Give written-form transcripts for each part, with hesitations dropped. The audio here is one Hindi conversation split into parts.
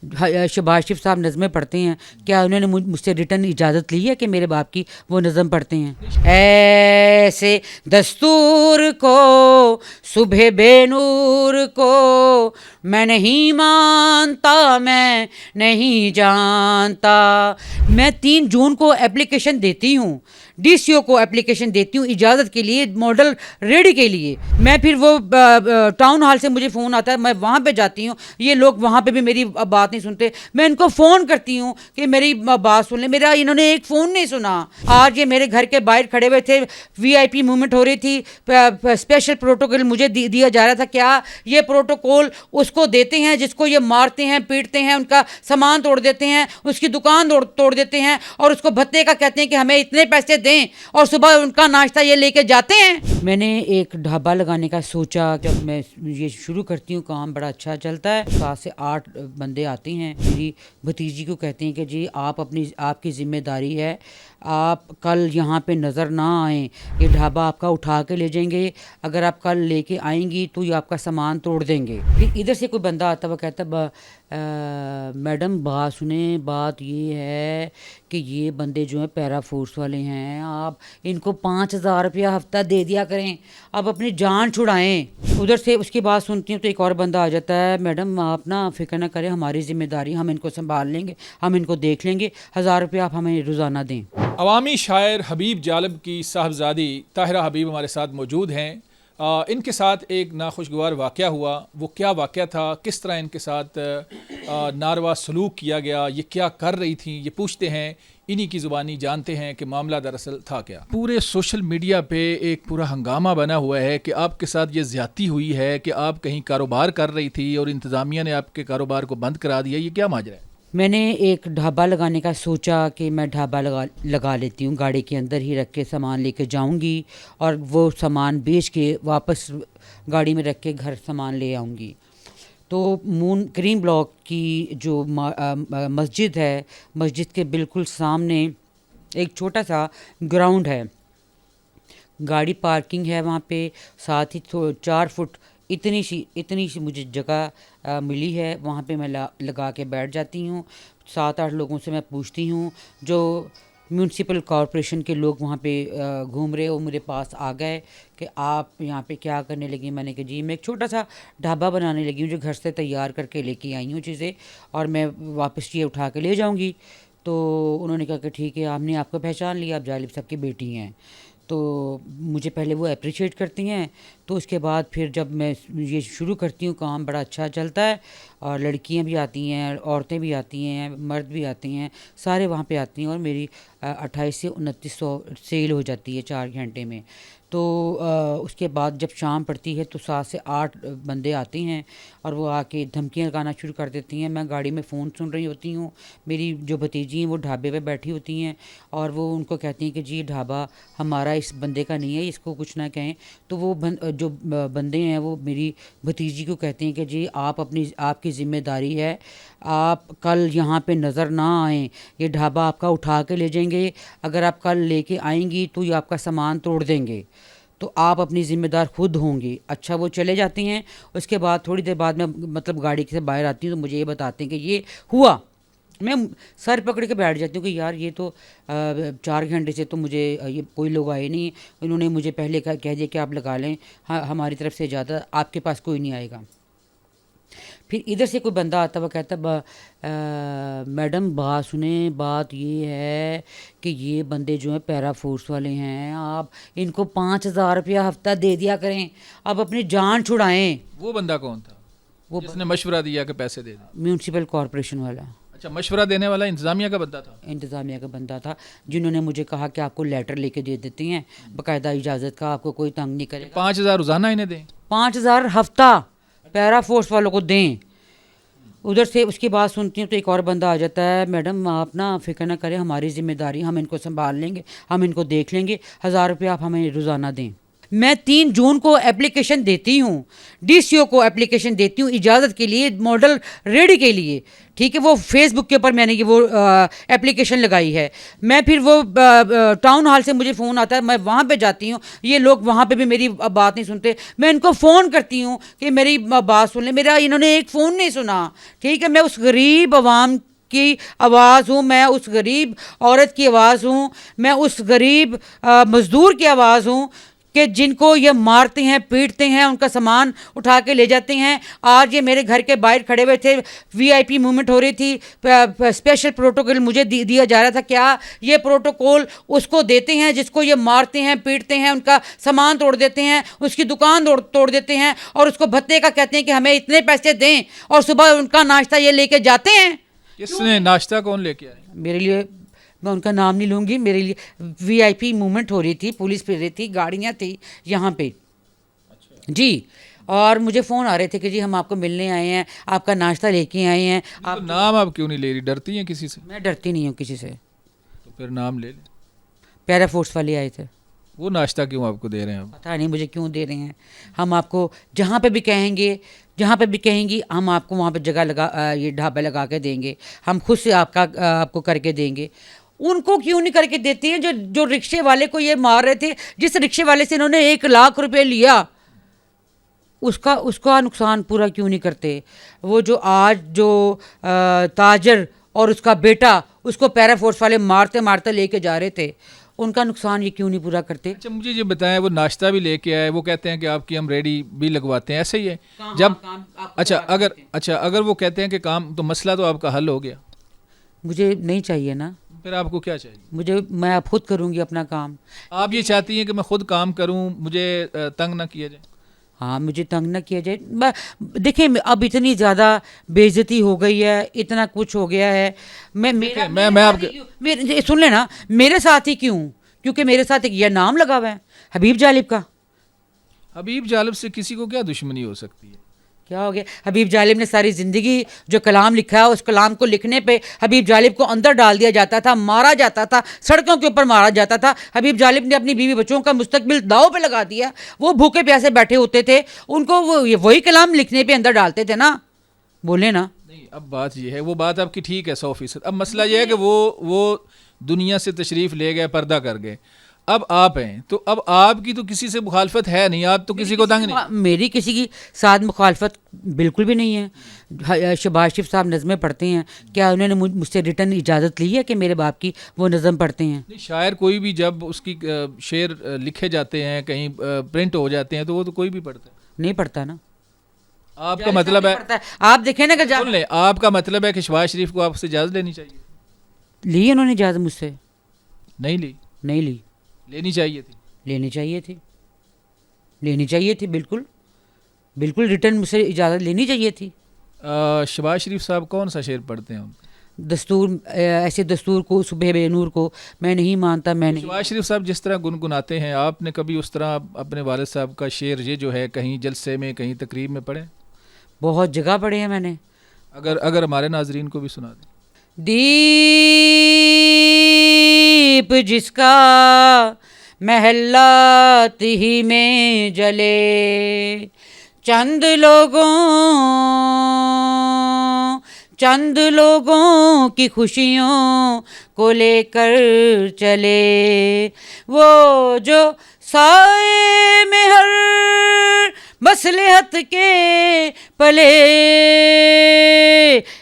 शहबाज शरीफ साहब नज़में पढ़ते हैं, क्या उन्होंने मुझसे रिटर्न इजाज़त ली है कि मेरे बाप की वो नज़म पढ़ते हैं? ऐसे दस्तूर को सुबह बेनूर को मैं नहीं मानता, मैं नहीं जानता। मैं 3 जून को एप्लीकेशन देती हूँ, DCO को एप्लीकेशन देती हूँ इजाज़त के लिए, मॉडल रेडी के लिए। मैं फिर वो टाउन हॉल से मुझे फ़ोन आता है, मैं वहाँ पे जाती हूँ, ये लोग वहाँ पे भी मेरी बात नहीं सुनते। मैं इनको फ़ोन करती हूँ कि मेरी बात सुन ले, मेरा इन्होंने एक फ़ोन नहीं सुना। आज ये मेरे घर के बाहर खड़े हुए थे, VIP मूवमेंट हो रही थी, स्पेशल प्रोटोकॉल मुझे दिया जा रहा था। क्या ये प्रोटोकॉल उसको देते हैं जिसको ये मारते हैं, पीटते हैं, उनका सामान तोड़ देते हैं, उसकी दुकान तोड़ देते हैं, और उसको भत्ते का कहते हैं कि हमें इतने पैसे दें, और सुबह उनका नाश्ता ये लेके जाते हैं। मैंने एक ढाबा लगाने का सोचा। जब मैं ये शुरू करती हूँ काम बड़ा अच्छा चलता है। 7 से 8 बंदे आते हैं। मेरी भतीजी को कहते हैं कि जी आपकी जिम्मेदारी है, आप कल यहाँ पे नज़र ना आएँ, ये ढाबा आपका उठा के ले जाएंगे, अगर आप कल लेके आएंगी तो ये आपका सामान तोड़ देंगे। फिर इधर से कोई बंदा आता, वो कहता मैडम बात सुने, बात ये है कि ये बंदे जो हैं पैरा फोर्स वाले हैं, आप इनको 5,000 रुपया हफ्ता दे दिया करें, आप अपनी जान छुड़ाएं। उधर से उसकी बात सुनती हूँ तो एक और बंदा आ जाता है, मैडम आप ना फिक्र ना करें, हमारी जिम्मेदारी, हम इनको संभाल लेंगे, हम इनको देख लेंगे, 1,000 रुपया आप हमें रोज़ाना दें। अवामी शायर हबीब जालिब की साहबजादी ताहिरा हबीब हमारे साथ मौजूद हैं। इनके साथ एक नाखुशगवार वाक़या हुआ। वो क्या वाक़या था, किस तरह इनके साथ नारवा सलूक किया गया, ये क्या कर रही थी, ये पूछते हैं, इन्हीं की ज़ुबानी जानते हैं कि मामला दरअसल था क्या। पूरे सोशल मीडिया पे एक पूरा हंगामा बना हुआ है कि आपके साथ ये ज़्यादती हुई है कि आप कहीं कारोबार कर रही थी और इंतज़ामिया ने आपके कारोबार को बंद करा दिया। ये क्या माजरा है? मैंने एक ढाबा लगाने का सोचा कि मैं ढाबा लगा लेती हूँ, गाड़ी के अंदर ही रख के सामान लेके जाऊँगी और वो सामान बेच के वापस गाड़ी में रख के घर सामान ले आऊँगी। तो मून क्रीम ब्लॉक की जो मस्जिद है, मस्जिद के बिल्कुल सामने एक छोटा सा ग्राउंड है, गाड़ी पार्किंग है वहाँ पे, साथ ही 4 फुट इतनी सी मुझे जगह मिली है, वहाँ पे मैं लगा के बैठ जाती हूँ। 7-8 लोगों से मैं पूछती हूँ, जो म्यूनसिपल कॉरपोरेशन के लोग वहाँ पे घूम रहे हो, मेरे पास आ गए कि आप यहाँ पे क्या करने लगी। मैंने कहा जी मैं एक छोटा सा ढाबा बनाने लगी हूँ, जो घर से तैयार करके लेके आई हूँ चीज़ें, और मैं वापस ये उठा के ले जाऊँगी। तो उन्होंने कहा कि ठीक है, आपने आपको पहचान लिया, आप जालिब साहब की बेटी हैं। तो मुझे पहले वो अप्रिशिएट करती हैं, तो उसके बाद फिर जब मैं ये शुरू करती हूँ काम बड़ा अच्छा चलता है, और लड़कियां भी आती हैं, औरतें भी आती हैं, मर्द भी आते हैं, सारे वहाँ पे आती हैं, और मेरी 28 से 2900 सेल हो जाती है 4 घंटे में। तो उसके बाद जब शाम पड़ती है तो 7 से 8 बंदे आते हैं, और वो आके धमकियाँ लगाना शुरू कर देती हैं। मैं गाड़ी में फ़ोन सुन रही होती हूँ, मेरी जो भतीजी हैं वो ढाबे पे बैठी होती हैं, और वो उनको कहती हैं कि जी ढाबा हमारा इस बंदे का नहीं है, इसको कुछ ना कहें। तो वो जो बंदे हैं वो मेरी भतीजी को कहते हैं कि जी आपकी ज़िम्मेदारी है, आप कल यहाँ पे नज़र ना आएँ, ये ढाबा आपका उठा के ले जाएंगे, अगर आप कल लेके आएंगी तो ये आपका सामान तोड़ देंगे, तो आप अपनी ज़िम्मेदार खुद होंगी। अच्छा, वो चले जाती हैं। उसके बाद थोड़ी देर बाद मैं मतलब गाड़ी से बाहर आती हूँ तो मुझे ये बताते हैं कि ये हुआ। मैं सर पकड़ के बैठ जाती हूँ कि यार ये तो 4 घंटे से तो मुझे ये कोई लोग आए नहीं, इन्होंने मुझे पहले कह दिया कि आप लगा लें, हाँ हमारी तरफ से ज़्यादा आपके पास कोई नहीं आएगा। फिर इधर से कोई बंदा आता, वो कहता मैडम बात सुने, बात ये है कि ये बंदे जो हैं पैरा फोर्स वाले हैं, आप इनको 5,000 रुपया हफ्ता दे दिया करें, आप अपनी जान छुड़ाएं। वो बंदा कौन था वो जिसने मशवरा दिया कि पैसे दे दें? म्यूनसिपल कॉरपोरेशन वाला। अच्छा, मशवरा देने वाला इंतज़ामिया का बंदा था? इंतज़ामिया का बंदा था, जिन्होंने मुझे कहा कि आपको लेटर लेके दे देती हैं बाकायदा इजाज़त का, आपको कोई तंग नहीं करेगा। 5,000 रोज़ाना इन्हें दें? 5,000 हफ्ता पैरा फोर्स वालों को दें। उधर से उसकी बात सुनती हूँ तो एक और बंदा आ जाता है, मैडम आप ना फिक्र ना करें, हमारी ज़िम्मेदारी, हम इनको संभाल लेंगे, हम इनको देख लेंगे, 1,000 रुपया आप हमें रोज़ाना दें। मैं 3 जून को एप्लीकेशन देती हूँ, डीसीओ को एप्लीकेशन देती हूँ इजाज़त के लिए, मॉडल रेडी के लिए, ठीक है। वो फेसबुक के ऊपर मैंने ये वो एप्लीकेशन लगाई है। मैं फिर वो टाउन हॉल से मुझे फ़ोन आता है, मैं वहाँ पे जाती हूँ, ये लोग वहाँ पे भी मेरी बात नहीं सुनते। मैं इनको फ़ोन करती हूँ कि मेरी बात सुन लें, मेरा इन्होंने एक फ़ोन नहीं सुना, ठीक है। मैं उस गरीब आवाम की आवाज़ हूँ, मैं उस गरीब औरत की आवाज़ हूँ, मैं उस गरीब मज़दूर की आवाज़ हूँ कि जिनको ये मारते हैं, पीटते हैं, उनका सामान उठा के ले जाते हैं। आज ये मेरे घर के बाहर खड़े हुए थे, वीआईपी मूवमेंट हो रही थी, स्पेशल प्रोटोकॉल मुझे दिया जा रहा था। क्या ये प्रोटोकॉल उसको देते हैं जिसको ये मारते हैं, पीटते हैं, उनका सामान तोड़ देते हैं, उसकी दुकान तोड़ देते हैं, और उसको भत्ते का कहते हैं कि हमें इतने पैसे दें, और सुबह उनका नाश्ता ये लेके जाते हैं। किसने नाश्ता कौन लेके आए? मेरे लिए, मैं उनका नाम नहीं लूँगी, मेरे लिए वीआईपी मूवमेंट हो रही थी, पुलिस फिर रही थी, गाड़ियाँ थी यहाँ पे। अच्छा। जी, और मुझे फ़ोन आ रहे थे कि जी हम आपको मिलने आए हैं, आपका नाश्ता लेके आए हैं। तो नाम आप क्यों नहीं ले रही? डरती हैं किसी से? मैं डरती नहीं हूँ किसी से। तो फिर नाम ले लें। पैरा फोर्स वाले आए थे। वो नाश्ता क्यों आपको दे रहे हैं? पता नहीं मुझे क्यों दे रहे हैं। हम आपको जहाँ पे भी कहेंगे, जहाँ पे भी कहेंगी, हम आपको वहाँ पे जगह ये ढाबा लगा के देंगे, हम खुद से आपको करके देंगे। उनको क्यों नहीं करके देती हैं जो रिक्शे वाले को ये मार रहे थे, जिस रिक्शे वाले से इन्होंने 1 लाख रुपए लिया, उसका नुकसान पूरा क्यों नहीं करते? वो जो आज जो ताजर और उसका बेटा उसको पैरा फोर्स वाले मारते मारते लेके जा रहे थे, उनका नुकसान ये क्यों नहीं पूरा करते? अच्छा, मुझे ये बताएं, वो नाश्ता भी लेके आए, वो कहते हैं कि आपकी हम रेडी भी लगवाते हैं, ऐसे ही है? जब अच्छा अगर वो कहते हैं कि काम, तो मसला तो आपका हल हो गया। मुझे नहीं चाहिए ना, फिर आपको क्या चाहिए? मैं अब खुद करूँगी अपना काम। आप ये चाहती हैं कि मैं खुद काम करूं, मुझे तंग ना किया जाए? हाँ, मुझे तंग ना किया जाए। देखिए, अब इतनी ज़्यादा बेइज्जती हो गई है, इतना कुछ हो गया है। मैं आपके सुन लेना, मेरे साथ ही क्यों? क्योंकि मेरे साथ एक यह नाम लगा हुआ है, हबीब जालिब का। हबीब जालिब से किसी को क्या दुश्मनी हो सकती है? क्या हो गया? हबीब जालिब ने सारी ज़िंदगी जो कलाम लिखा है, उस कलाम को लिखने पे हबीब जालिब को अंदर डाल दिया जाता था, मारा जाता था, सड़कों के ऊपर मारा जाता था। हबीब जालिब ने अपनी बीवी बच्चों का मुस्तकबिल दाव पे लगा दिया। वो भूखे प्यासे बैठे होते थे, उनको वही कलाम लिखने पे अंदर डालते थे ना। बोले ना। नहीं, अब बात ये है, वो बात आपकी ठीक है 100%। अब मसला ये है कि वो दुनिया से तशरीफ़ ले गए, पर्दा कर गए। अब आप हैं, तो अब आपकी तो किसी से मुखालफत है नहीं, आप तो किसी को तंग नहीं। मेरी किसी की साथ मुखालफत बिल्कुल भी नहीं है। शहबाज शरीफ साहब नज़में पढ़ते हैं, क्या उन्होंने मुझसे रिटर्न इजाज़त ली है कि मेरे बाप की वो नज़म पढ़ते हैं? नहीं, शायर कोई भी जब उसकी शेर लिखे जाते हैं, कहीं प्रिंट हो जाते हैं, तो वो तो कोई भी पढ़ता है। नहीं पढ़ता ना। आपका मतलब है, आप देखें ना कि सुन ले, आपका मतलब है कि शहबाज शरीफ को आपसे इजाज़त लेनी चाहिए? ली उन्होंने इजाज़त मुझसे? नहीं ली। नहीं ली। लेनी चाहिए थी। लेनी चाहिए थी, लेनी चाहिए थी, बिल्कुल बिल्कुल रिटर्न मुझसे इजाज़त लेनी चाहिए थी। शहबाज शरीफ साहब कौन सा शेर पढ़ते हैं? दस्तूर, ऐसे दस्तूर को, सुबह बेनूर को मैं नहीं मानता। मैंने शहबाज शरीफ साहब जिस तरह गुनगुनाते हैं, आपने कभी उस तरह अपने वालिद साहब का शेर ये जो है कहीं जलसे में, कहीं तकरीब में पढ़े? बहुत जगह पढ़े हैं मैंने। अगर हमारे नाजरीन को भी सुना दें। दीप जिसका महल्ला ही में जले, चंद लोगों की खुशियों को लेकर चले, वो जो साए में हर मसलहत के पले,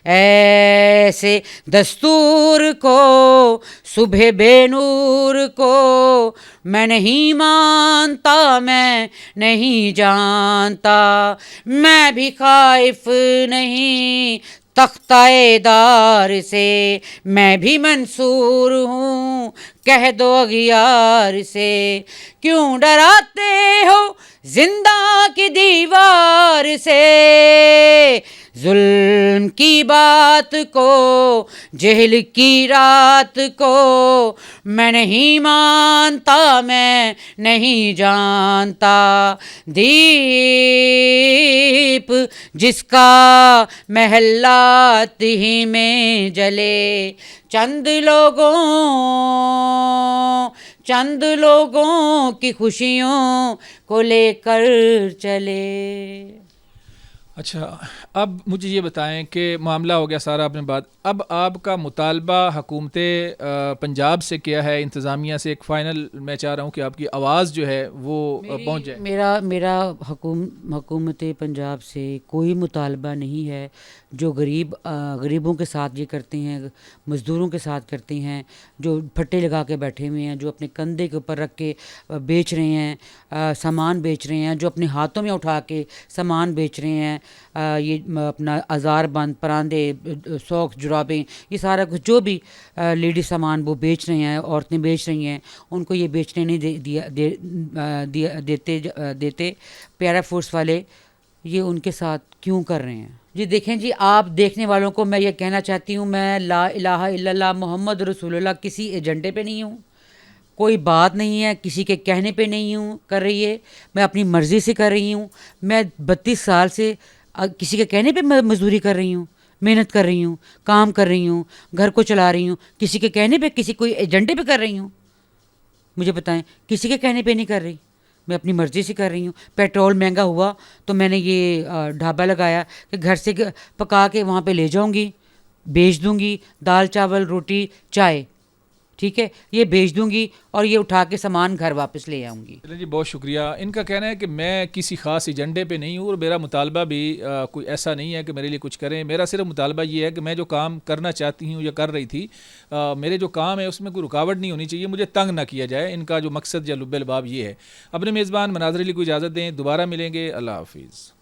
ऐसे दस्तूर को, सुबह बेनूर को मैं नहीं मानता, मैं नहीं जानता। मैं भी खाइफ नहीं तख्ताएदार से, मैं भी मंसूर हूँ कह दो अगियार से। क्यों डराते हो जिंदा की दीवार से, जुल्म की बात को, जेल की रात को मैं नहीं मानता, मैं नहीं जानता। दीप जिसका महल्ला ही में जले, चंद लोगों की खुशियों को लेकर चले। अच्छा, अब मुझे ये बताएं कि मामला हो गया सारा अपने बात, अब आपका मुतालबा हुकूमत पंजाब से क्या है, इंतज़ामिया से? एक फ़ाइनल मैं चाह रहा हूँ कि आपकी आवाज़ जो है वो पहुँच जाए। मेरा मेरा हुकूमत पंजाब से कोई मुतालबा नहीं है। जो गरीबों के साथ ये करते हैं, मज़दूरों के साथ करते हैं, जो फट्टे लगा के बैठे हुए हैं, जो अपने कंधे के ऊपर रख के बेच रहे हैं, सामान बेच रहे हैं, जो अपने हाथों में उठा के सामान बेच रहे हैं, ये अपना अज़ार बंद, परांदे, सॉक्स, जुराबें, ये सारा कुछ जो भी लेडीज़ सामान वो बेच रहे हैं, औरतें बेच रही हैं, उनको ये बेचने नहीं देते पैरा फोर्स वाले। ये उनके साथ क्यों कर रहे हैं? जी देखें जी, आप देखने वालों को मैं ये कहना चाहती हूँ, मैं ला इलाहा इल्लल्लाह मोहम्मद रसूलुल्लाह किसी एजेंडे पे नहीं हूँ, कोई बात नहीं है, किसी के कहने पे नहीं हूँ कर रही है, मैं अपनी मर्ज़ी से कर रही हूँ। मैं 32 साल से किसी के कहने पे मजदूरी कर रही हूँ, मेहनत कर रही हूँ, काम कर रही हूँ, घर को चला रही हूँ, किसी के कहने पे, किसी कोई एजेंडे पे कर रही हूँ? मुझे बताएं, किसी के कहने पे नहीं कर रही, मैं अपनी मर्ज़ी से कर रही हूँ। पेट्रोल महंगा हुआ तो मैंने ये ढाबा लगाया कि घर से पका के वहाँ पे ले जाऊँगी, बेच दूँगी, दाल चावल रोटी चाय, ठीक है, ये बेच दूंगी और ये उठा के सामान घर वापस ले आऊँगी। चलिए जी, बहुत शुक्रिया। इनका कहना है कि मैं किसी ख़ास एजेंडे पे नहीं हूँ और मेरा मुतालबा भी कोई ऐसा नहीं है कि मेरे लिए कुछ करें। मेरा सिर्फ मुतालबा ये है कि मैं जो काम करना चाहती हूँ या कर रही थी, मेरे जो काम है उसमें कोई रुकावट नहीं होनी चाहिए, मुझे तंग ना किया जाए। इनका जो मकसद या लुब्बे लबाब ये है। अपने मेज़बान मनाज़र अली को इजाज़त दें, दोबारा मिलेंगे। अल्लाह हाफिज़।